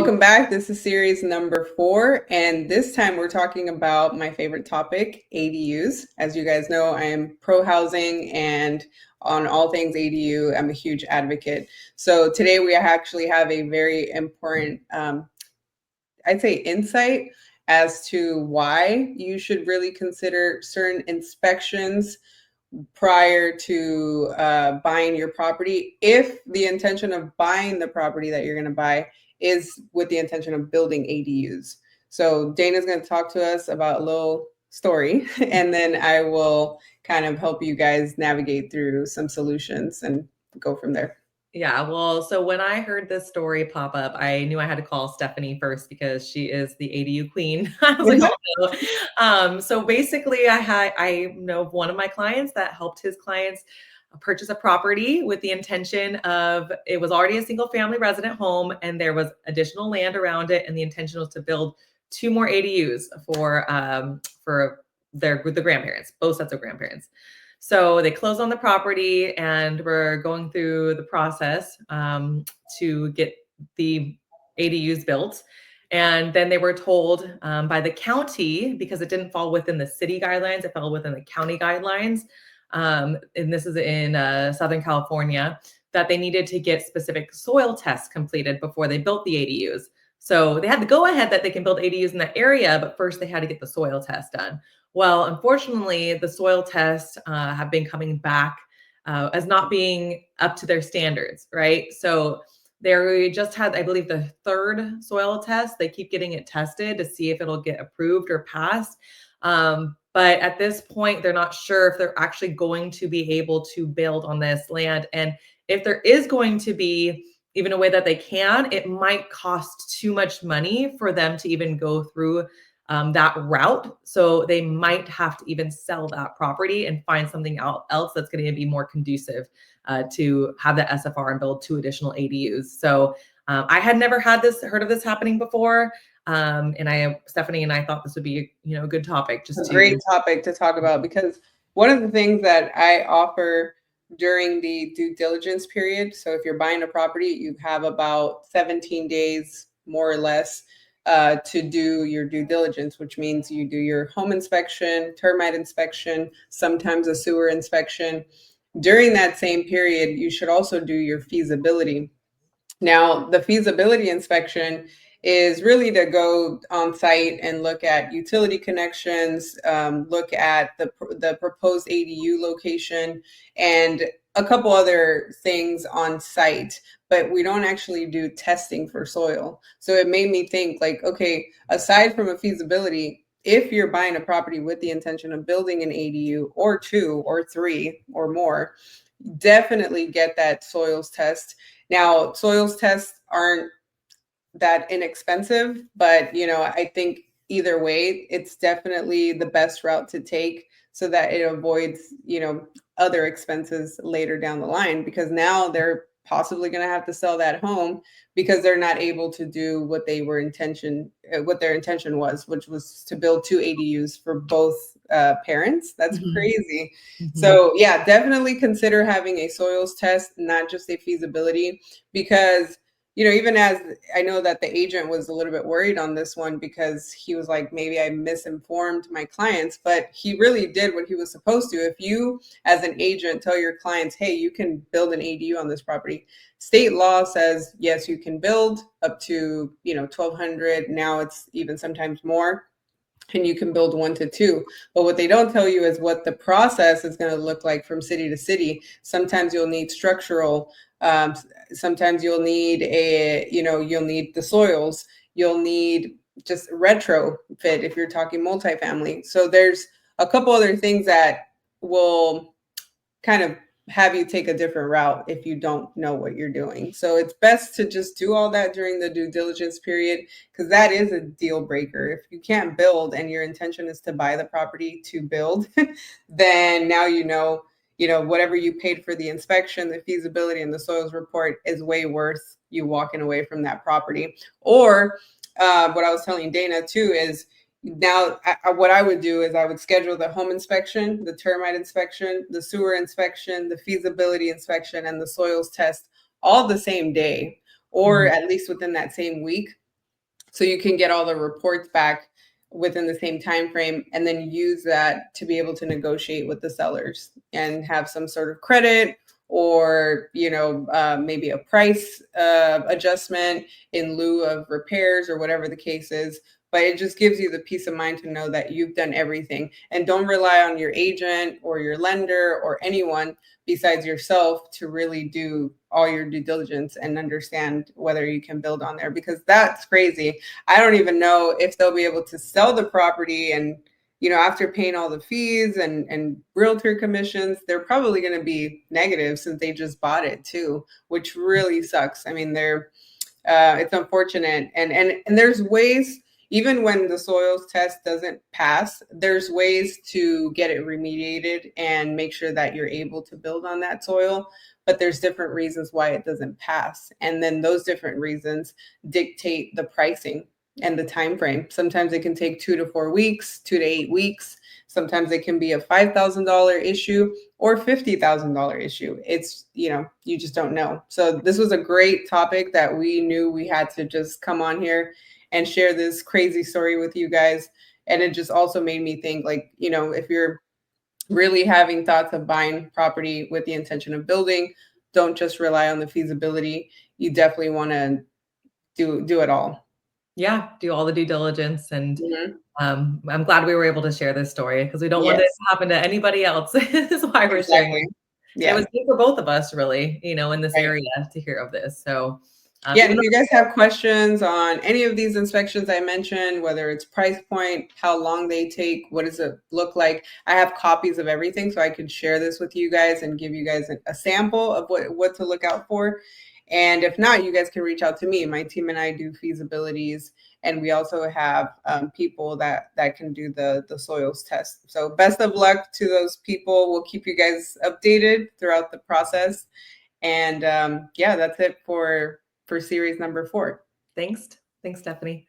Welcome back. This is series number 4, and this time we're talking about my favorite topic, ADUs. As you guys know, I am pro-housing, and on all things ADU, I'm a huge advocate. So today we actually have a very important, I'd say, insight as to why you should really consider certain inspections prior to buying your property, if the intention of buying the property that you're going to buy is with the intention of building ADUs. So Dana's going to talk to us about a little story, and then I will kind of help you guys navigate through some solutions and go from there. Yeah, well, so when I heard this story pop up, I knew I had to call Stephanie first because she is the ADU queen. I was like, oh no. So basically, I know one of my clients that helped his clients purchase a property with the intention of, it was already a single family resident home and there was additional land around it, and the intention was to build 2 more ADUs for the grandparents, both sets of grandparents. So they closed on the property and we're going through the process to get the ADUs built. And then they were told by the county, because it didn't fall within the city guidelines, it fell within the county guidelines. And this is in Southern California, that they needed to get specific soil tests completed before they built the ADUs. So they had the go ahead that they can build ADUs in that area, but first they had to get the soil test done. Well, unfortunately, the soil tests have been coming back as not being up to their standards, right? So they just had, I believe, the 3rd soil test. They keep getting it tested to see if it'll get approved or passed. But at this point, they're not sure if they're actually going to be able to build on this land. And if there is going to be even a way that they can, it might cost too much money for them to even go through that route. So they might have to even sell that property and find something else that's going to be more conducive to have the SFR and build 2 additional ADUs. So I had never heard of this happening before. And Stephanie and I thought this would be a good topic. Just a great topic to talk about, because one of the things that I offer during the due diligence period, so if you're buying a property, you have about 17 days, more or less, to do your due diligence, which means you do your home inspection, termite inspection, sometimes a sewer inspection. During that same period, you should also do your feasibility. Now, the feasibility inspection is really to go on site and look at utility connections, look at the proposed ADU location, and a couple other things on site, but we don't actually do testing for soil. So it made me think, like, okay, aside from a feasibility, if you're buying a property with the intention of building an ADU or 2 or 3 or more, definitely get that soils test. Now, soils tests aren't that inexpensive, but I think either way, it's definitely the best route to take, so that it avoids other expenses later down the line, because now they're possibly going to have to sell that home because they're not able to do what their intention was, which was to build 2 ADUs for both parents. That's crazy. So yeah, definitely consider having a soils test, not just a feasibility, because even as I know that the agent was a little bit worried on this one, because he was like, maybe I misinformed my clients, but he really did what he was supposed to. If you, as an agent, tell your clients, hey, you can build an ADU on this property, state law says, yes, you can build up to, 1,200. Now it's even sometimes more. And you can build 1 to 2. But what they don't tell you is what the process is going to look like from city to city. Sometimes you'll need structural. Sometimes you'll need you'll need the soils. You'll need just retrofit if you're talking multifamily. So there's a couple other things that will kind of have you take a different route if you don't know what you're doing. So it's best to just do all that during the due diligence period, because that is a deal breaker. If you can't build and your intention is to buy the property to build, then now whatever you paid for the inspection, the feasibility, and the soils report is way worth you walking away from that property. Or what I was telling Dana too is, now, what I would do is I would schedule the home inspection, the termite inspection, the sewer inspection, the feasibility inspection, and the soils test all the same day, or at least within that same week. so you can get all the reports back within the same time frame, and then use that to be able to negotiate with the sellers and have some sort of credit, or maybe a price adjustment in lieu of repairs, or whatever the case is. But it just gives you the peace of mind to know that you've done everything, and don't rely on your agent or your lender or anyone besides yourself to really do all your due diligence and understand whether you can build on there, because that's crazy. I don't even know if they'll be able to sell the property, and after paying all the fees and realtor commissions, they're probably going to be negative since they just bought it too, which really sucks. I mean, it's unfortunate, and there's ways. Even when the soils test doesn't pass, there's ways to get it remediated and make sure that you're able to build on that soil. But there's different reasons why it doesn't pass, and then those different reasons dictate the pricing and the time frame. Sometimes it can take 2 to 4 weeks, 2 to 8 weeks. Sometimes it can be a $5,000 issue or $50,000 issue. It's, you just don't know. So this was a great topic that we knew we had to just come on here and share this crazy story with you guys. And it just also made me think, like, if you're really having thoughts of buying property with the intention of building, don't just rely on the feasibility. You definitely want to do it all. Yeah, do all the due diligence. And Mhm. I'm glad we were able to share this story because we don't want it Yes, to happen to anybody else is why we're sharing it. exactly. And it Yeah. was good for both of us really, in this Right. area to hear of this. So Yeah, and even if though you guys have questions on any of these inspections I mentioned, whether it's price point, how long they take, what does it look like, I have copies of everything, so I could share this with you guys and give you guys a sample of what to look out for. And if not, you guys can reach out to me. My team and I do feasibilities, and we also have people that can do the soils test. So best of luck to those people. We'll keep you guys updated throughout the process. And yeah, that's it for series number 4. thanks, Stephanie.